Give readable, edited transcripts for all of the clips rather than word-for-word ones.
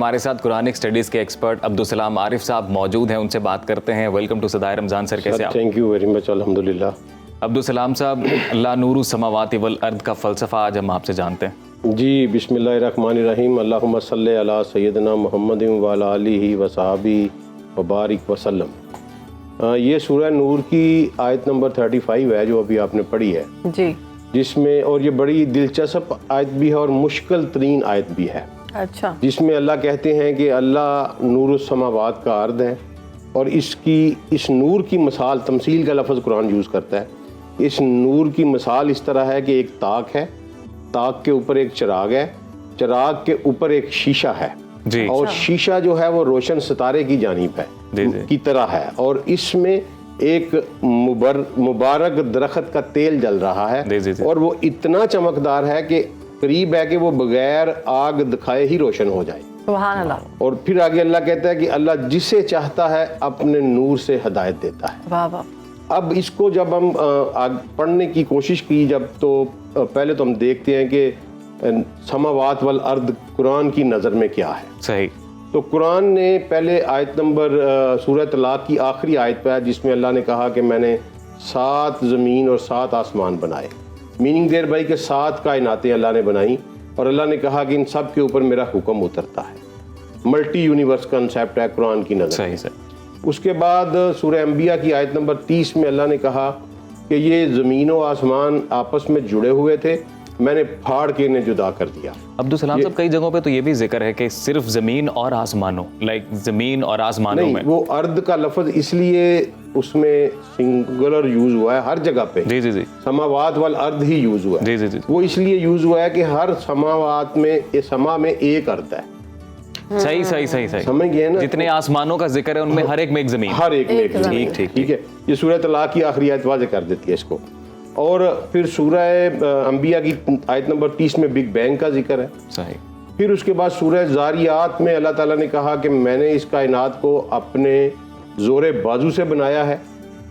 ہمارے ساتھ Quranic studies کے ایکسپرٹ عبدالسلام عارف صاحب موجود ہیں, ان سے بات کرتے ہیں. ویلکم ٹو صدائے رمضان سر, کیسے آپ؟ تھینک یو ویری مچ, الحمدللہ. عبدالسلام صاحب, اللہ نور السماوات والارض کا فلسفہ آج ہم آپ سے جانتے ہیں. جی, بسم اللہ الرحمن الرحیم. اللہم صلی علی سیدنا محمد وعلی آلہ وصحبہ وبارک وسلم. یہ سورہ نور کی آیت نمبر 35 ہے جو ابھی آپ نے پڑھی ہے جی, جس میں, اور یہ بڑی دلچسپ آیت بھی ہے اور مشکل ترین آیت بھی ہے. اچھا. جس میں اللہ کہتے ہیں کہ اللہ نور السماوات کا عرض ہے, اور اس نور کی مثال, تمثیل کا لفظ قرآن یوز کرتا ہے. اس نور کی مثال اس طرح ہے کہ ایک طاق ہے, طاق کے اوپر ایک چراغ ہے, چراغ کے اوپر ایک شیشہ ہے جی, اور شیشہ جو ہے وہ روشن ستارے کی جانب ہے کی طرح ہے, اور اس میں ایک مبارک درخت کا تیل جل رہا ہے, اور وہ اتنا چمکدار ہے کہ قریب ہے کہ وہ بغیر آگ دکھائے ہی روشن ہو جائے. سبحان اللہ. اور پھر آگے اللہ کہتا ہے کہ اللہ جسے چاہتا ہے اپنے نور سے ہدایت دیتا ہے. واہ واہ. اب اس کو جب ہم پڑھنے کی کوشش کی جب, تو پہلے تو ہم دیکھتے ہیں کہ سماوات والارض قرآن کی نظر میں کیا ہے. صحیح. تو قرآن نے پہلے آیت نمبر سورہ طلاق کی آخری آیت پہ ہے جس میں اللہ نے کہا کہ میں نے 7 زمین اور 7 آسمان بنائے. میننگ دیر بھائی کہ 7 کائناتیں اللہ نے بنائی, اور اللہ نے کہا کہ ان سب کے اوپر میرا حکم اترتا ہے. ملٹی یونیورس کنسیپٹ ہے قرآن کی نظر. صحیح سے. اس کے بعد سورہ انبیاء کی آیت نمبر 30 میں اللہ نے کہا کہ یہ زمین و آسمان آپس میں جڑے ہوئے تھے, میں نے پھاڑ کے انہیں جدا کر دیا. عبدالسلام صاحب, کئی جگہوں پہ تو یہ بھی ذکر ہے کہ صرف زمین اور آسمانوں, لائک زمین اور آسمانوں میں, وہ ارض کا لفظ اس لیے اس میں سنگولر یوز ہوا ہے ہر جگہ پہ. جی جی جی. سماوات والارض ہی یوز ہوا ہے. جی جی جی. وہ اس لیے یوز ہوا ہے کہ ہر سماوات میں, سما میں ایک ارض ہے. صحیح صحیح صحیح صحیح. سمجھ گئے نا, جتنے آسمانوں کا ذکر ہے ان میں ہر ایک میں ایک زمین. ہر ایک میں ایک زمین. ٹھیک ٹھیک ہے. یہ سورہ طلاق کی آخری آیت واضح کر دیتی ہے اس کو. اور پھر سورہ انبیاء کی آیت نمبر 30 میں بگ بینگ کا ذکر ہے. صحیح. پھر اس کے بعد سورہ زاریات میں اللہ تعالیٰ نے کہا کہ میں نے اس کائنات کو اپنے زور بازو سے بنایا ہے.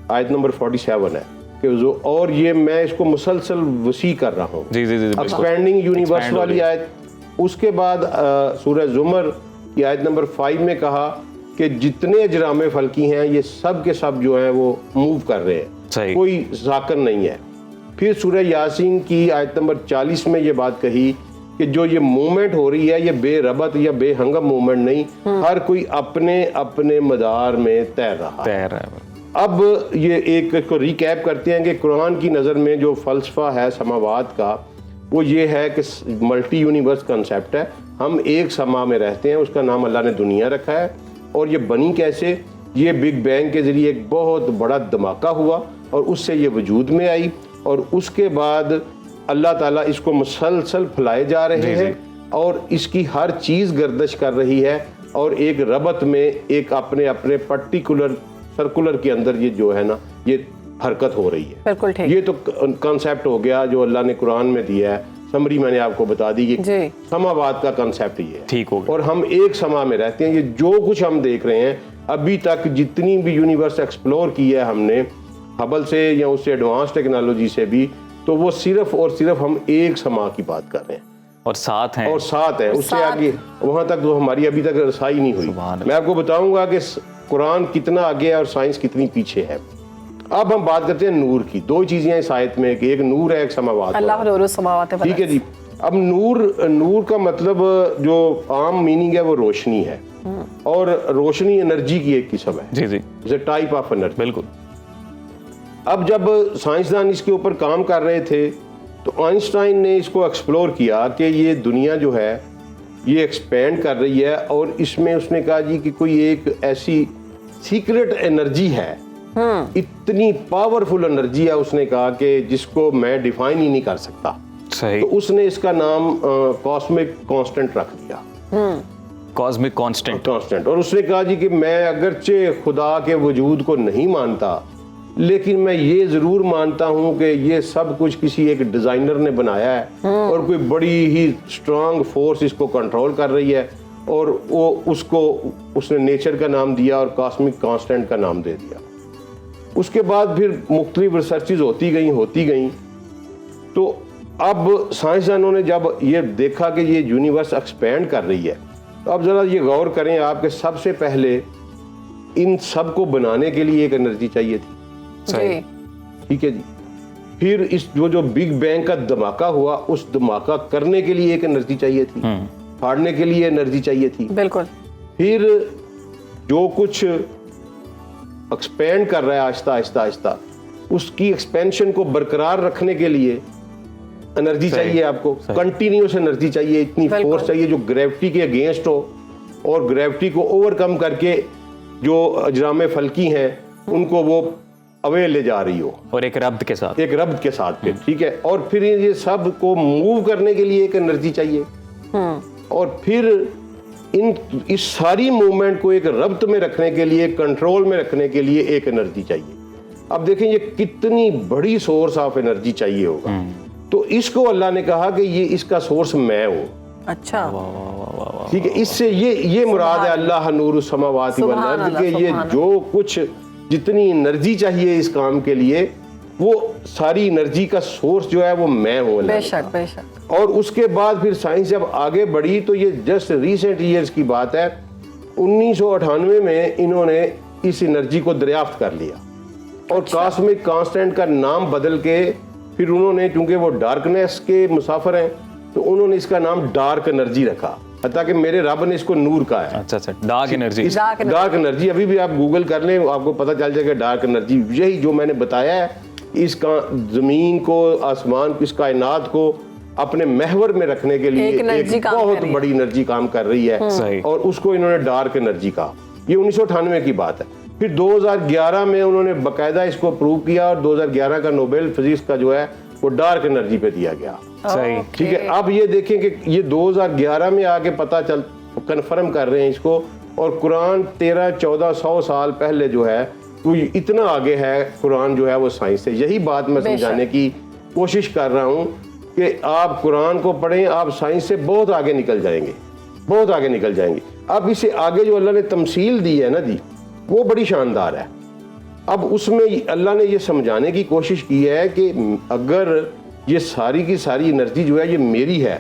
آیت نمبر 47 ہے کہ اور یہ میں اس کو مسلسل وسیع کر رہا ہوں. جی جی جی. ایکسپینڈنگ یونیورس والی آیت. اس کے بعد سورہ زمر کی آیت نمبر 5 میں کہا کہ جتنے اجرام فلکی ہیں یہ سب کے سب جو ہیں وہ موو کر رہے ہیں. صحیح. کوئی ساکن نہیں ہے. پھر سورہ یاسین کی آیت نمبر 40 میں یہ بات کہی کہ جو یہ موومنٹ ہو رہی ہے یہ بے ربط یا بے ہنگم موومنٹ نہیں, ہر کوئی اپنے اپنے مدار میں تیر رہا ہے. اب یہ ایک کو ریکیپ کرتے ہیں کہ قرآن کی نظر میں جو فلسفہ ہے سماوات کا وہ یہ ہے کہ ملٹی یونیورس کنسیپٹ ہے. ہم ایک سما میں رہتے ہیں, اس کا نام اللہ نے دنیا رکھا ہے. اور یہ بنی کیسے؟ یہ بگ بینگ کے ذریعے ایک بہت بڑا دھماکہ ہوا اور اس سے یہ وجود میں آئی, اور اس کے بعد اللہ تعالیٰ اس کو مسلسل پھیلائے جا رہے ہیں, اور اس کی ہر چیز گردش کر رہی ہے, اور ایک ربط میں ایک اپنے اپنے پرٹیکولر سرکولر کے اندر یہ جو ہے نا یہ حرکت ہو رہی ہے. بالکل ٹھیک. یہ تو کنسیپٹ ہو گیا جو اللہ نے قرآن میں دیا ہے. سمری میں نے آپ کو بتا دی کہ سماوات کا کنسیپٹ یہ ہے. ٹھیک ہو گیا. اور ہم ایک سما میں رہتے ہیں. یہ جو کچھ ہم دیکھ رہے ہیں ابھی تک, جتنی بھی یونیورس ایکسپلور کی ہے ہم نے ہبل سے یا اس سے ایڈوانس ٹیکنالوجی سے بھی, تو وہ صرف اور صرف ہم ایک سما کی بات کر رہے ہیں, اور ساتھ ہیں, اور ساتھ ہیں. اس سے آگے وہاں تک تو ہماری ابھی تک رسائی نہیں ہوئی. میں آپ کو بتاؤں گا کہ قرآن کتنا آگے ہے اور سائنس کتنی پیچھے ہے. اب ہم بات کرتے ہیں نور کی. 2 چیزیں ہیں اس آیت میں کہ ایک نور ہے, ایک سماوات. اللہ نور السماوات. ٹھیک ہے جی. اب نور کا مطلب جو عام میننگ ہے وہ روشنی ہے, اور روشنی انرجی کی ایک قسم ہے. جی جی. It's a type of energy. بالکل. اب جب سائنسدان اس کے اوپر کام کر رہے تھے تو آئنسٹائن نے اس کو ایکسپلور کیا کہ یہ دنیا جو ہے یہ ایکسپینڈ کر رہی ہے, اور اس میں اس نے کہا جی کہ کوئی ایک ایسی سیکرٹ انرجی ہے, اتنی پاورفل انرجی ہے, اس نے کہا کہ جس کو میں ڈیفائن ہی نہیں کر سکتا. صحیح. تو اس نے اس کا نام کاسمک کانسٹنٹ رکھ دیا. Cosmic constant. اور اس نے کہا جی کہ میں اگرچہ خدا کے وجود کو نہیں مانتا, لیکن میں یہ ضرور مانتا ہوں کہ یہ سب کچھ کسی ایک ڈیزائنر نے بنایا ہے, اور کوئی بڑی ہی اسٹرانگ فورس اس کو کنٹرول کر رہی ہے, اور وہ اس نے نیچر کا نام دیا اور کاسمک کانسٹنٹ کا نام دے دیا. اس کے بعد پھر مختلف ریسرچز ہوتی گئیں. تو اب سائنسدانوں نے جب یہ دیکھا کہ یہ یونیورس ایکسپینڈ کر رہی ہے, تو اب ذرا یہ غور کریں آپ کہ سب سے پہلے ان سب کو بنانے کے لیے ایک انرجی چاہیے تھی، جی ٹھیک ہے جی. پھر اس جو بگ بینگ کا دھماکہ ہوا اس دھماکہ کرنے کے لیے ایک انرجی چاہیے تھی، پھاڑنے کے لیے انرجی چاہیے تھی. بالکل. پھر جو کچھ ایکسپینڈ کر رہا ہے آہستہ آہستہ آہستہ اس کی ایکسپینشن کو برقرار رکھنے کے لیے انرجی چاہیے آپ کو، کنٹینیوس انرجی چاہیے، اتنی فورس چاہیے جو گریوٹی کے اگینسٹ ہو اور گریوٹی کو اوور کم کر کے جو اجرام فلکی ہیں ان کو وہ اوے لے جا رہی ہو، اور ایک ربط کے ساتھ، ایک ربط کے ساتھ پھر ٹھیک ہے. اور پھر یہ سب کو موو کرنے کے لیے ایک انرجی چاہیے، اور پھر اس ساری موومنٹ کو ایک ربط میں رکھنے کے لیے، کنٹرول میں رکھنے کے لیے ایک انرجی چاہیے. اب دیکھیں یہ کتنی بڑی سورس آف انرجی چاہیے ہوگا. تو اس کو اللہ نے کہا کہ یہ اس کا سورس میں ہوں. اچھا ٹھیک ہے، اس سے یہ مراد ہے اللہ نور السماوات والارض کہ یہ جو کچھ جتنی انرجی چاہیے اس کام کے لیے وہ ساری انرجی کا سورس جو ہے وہ میں ہوں. بے شک بے شک. اور اس کے بعد پھر سائنس جب آگے بڑھی تو یہ جسٹ ریسنٹ ایئرز کی بات ہے، 1998 میں انہوں نے اس انرجی کو دریافت کر لیا اور کاسمک کانسٹنٹ کا نام بدل کے پھر انہوں نے، چونکہ وہ ڈارکنیس کے مسافر ہیں تو انہوں نے اس کا نام ڈارک انرجی رکھا، حتیٰ کہ میرے رب نے اس کو نور کہا ہے. اچھا ڈارک انرجی. ڈارک انرجی ابھی بھی آپ گوگل کر لیں آپ کو پتہ چل جائے گا. ڈارک انرجی یہی جو میں نے بتایا ہے، اس کا زمین کو، آسمان کو، اس کائنات کو اپنے محور میں رکھنے کے لیے ایک بہت بڑی انرجی کام کر رہی ہے، اور اس کو انہوں نے ڈارک انرجی کہا. یہ 1998 کی بات ہے. پھر 2011 میں انہوں نے باقاعدہ اس کو پروو کیا اور 2011 کا نوبل فزکس کا جو ہے وہ ڈارک انرجی پہ دیا گیا. صحیح ٹھیک ہے. اب یہ دیکھیں کہ یہ 2011 میں آ کے پتہ چل کنفرم کر رہے ہیں اس کو، اور قرآن 1300-1400 سال پہلے جو ہے وہ اتنا آگے ہے قرآن جو ہے وہ سائنس سے. یہی بات میں سمجھانے کی کوشش کر رہا ہوں کہ آپ قرآن کو پڑھیں، آپ سائنس سے بہت آگے نکل جائیں گے، بہت آگے نکل جائیں گے. اب اس سے آگے جو اللہ نے تمثیل دی ہے نا جی وہ بڑی شاندار ہے. اب اس میں اللہ نے یہ سمجھانے کی کوشش کی ہے کہ اگر یہ ساری کی ساری انرجی جو ہے یہ میری ہے،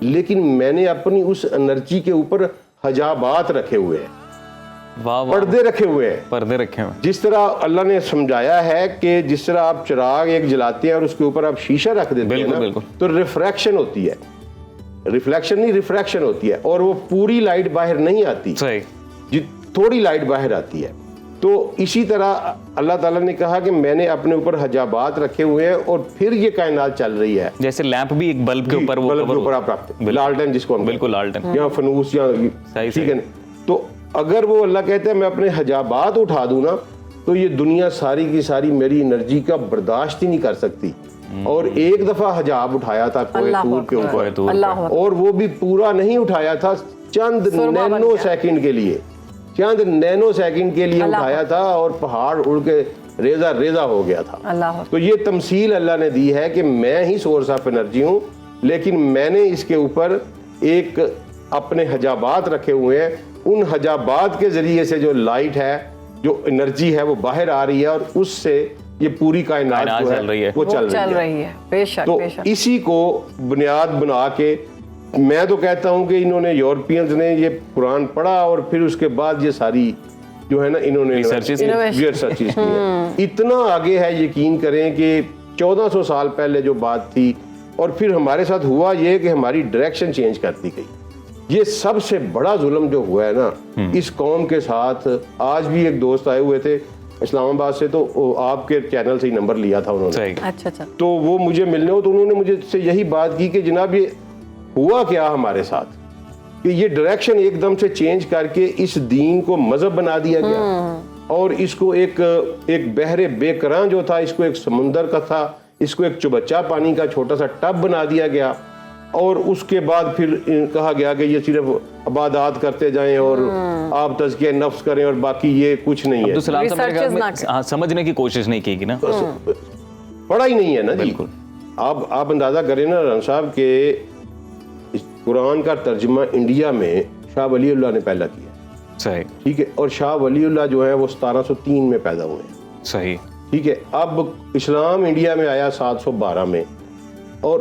لیکن میں نے اپنی اس انرجی کے اوپر حجابات رکھے ہوئے ہیں، پردے رکھے ہوئے ہیں. پردے رکھے ہوئے. جس طرح اللہ نے سمجھایا ہے کہ جس طرح آپ چراغ ایک جلاتے ہیں اور اس کے اوپر آپ شیشہ رکھ دیتے ہیں نا تو ریفریکشن ہوتی ہے، ریفلیکشن نہیں ریفریکشن ہوتی ہے، اور وہ پوری لائٹ باہر نہیں آتی، تھوڑی لائٹ باہر آتی ہے. تو اسی طرح اللہ تعالیٰ نے کہا کہ میں نے اپنے اوپر حجابات رکھے ہوئے ہیں اور پھر یہ کائنات چل رہی ہے. جیسے لیمپ بھی ایک بلب کے اوپر، بلب کے اوپر آپ رکھتے ہیں، لالٹن جس کو ہم بالکل لالٹن یا فنوس یا ٹھیک ہے. تو اگر وہ اللہ کہتے ہیں میں اپنے حجابات اٹھا دوں نا تو یہ دنیا ساری کی ساری میری انرجی کا برداشت ہی نہیں کر سکتی. اور ایک دفعہ حجاب اٹھایا تھا کوہ طور کے اوپر، اور وہ بھی پورا نہیں اٹھایا تھا، چند نینو سیکنڈ کے لیے، چند نینو سیکنڈ کے لیے اٹھایا تھا اور پہاڑ اڑ کے ریزہ ریزہ ہو گیا تھا. تو یہ تمثیل اللہ نے دی ہے کہ میں ہی سورس آف انرجی ہوں، لیکن میں نے اس کے اوپر ایک اپنے حجابات رکھے ہوئے ہیں. ان حجابات کے ذریعے سے جو لائٹ ہے، جو انرجی ہے وہ باہر آ رہی ہے اور اس سے یہ پوری کائنات جو ہے وہ چل رہی ہے. بے شک. تو اسی کو بنیاد بنا کے میں تو کہتا ہوں کہ انہوں نے یورپینز نے یہ قرآن پڑھا اور پھر اس کے بعد یہ ساری جو ہے نا انہوں نے ریسرچز کی ہیں. اتنا آگے ہے، یقین کریں کہ 1400 سال پہلے جو بات تھی اور پھر ہمارے ساتھ ہوا یہ کہ ہماری ڈائریکشن چینج کر دی گئی. یہ سب سے بڑا ظلم جو ہوا ہے نا اس قوم کے ساتھ. آج بھی ایک دوست آئے ہوئے تھے اسلام آباد سے، تو آپ کے چینل سے ہی نمبر لیا تھا انہوں نے. اچھا. تو وہ مجھے ملنے ہو تو انہوں نے مجھے سے یہی بات کی کہ جناب یہ ہوا کیا ہمارے ساتھ کہ یہ ڈائریکشن ایک دم سے چینج کر کے اس دین کو مذہب بنا دیا گیا، اور اس کو ایک بحر بے کراں جو تھا اس کو ایک سمندر کا تھا، اس کو ایک چبچا پانی کا چھوٹا سا ٹب بنا دیا گیا. اور اس کے بعد پھر کہا گیا کہ یہ صرف عبادات کرتے جائیں اور آپ تزکیہ نفس کریں اور باقی یہ کچھ نہیں ہے. سمجھنے کی کوشش نہیں کی گی نا، پڑھا ہی نہیں ہے نا جی. آپ اندازہ کریں نا رن صاحب کہ قرآن کا ترجمہ انڈیا میں شاہ ولی اللہ نے پہلا کیا. صحیح. ٹھیک ہے. اور شاہ ولی اللہ جو ہے وہ 1703 میں پیدا ہوئے ہیں. صحیح. ٹھیک ہے. اب اسلام انڈیا میں آیا 712 میں، اور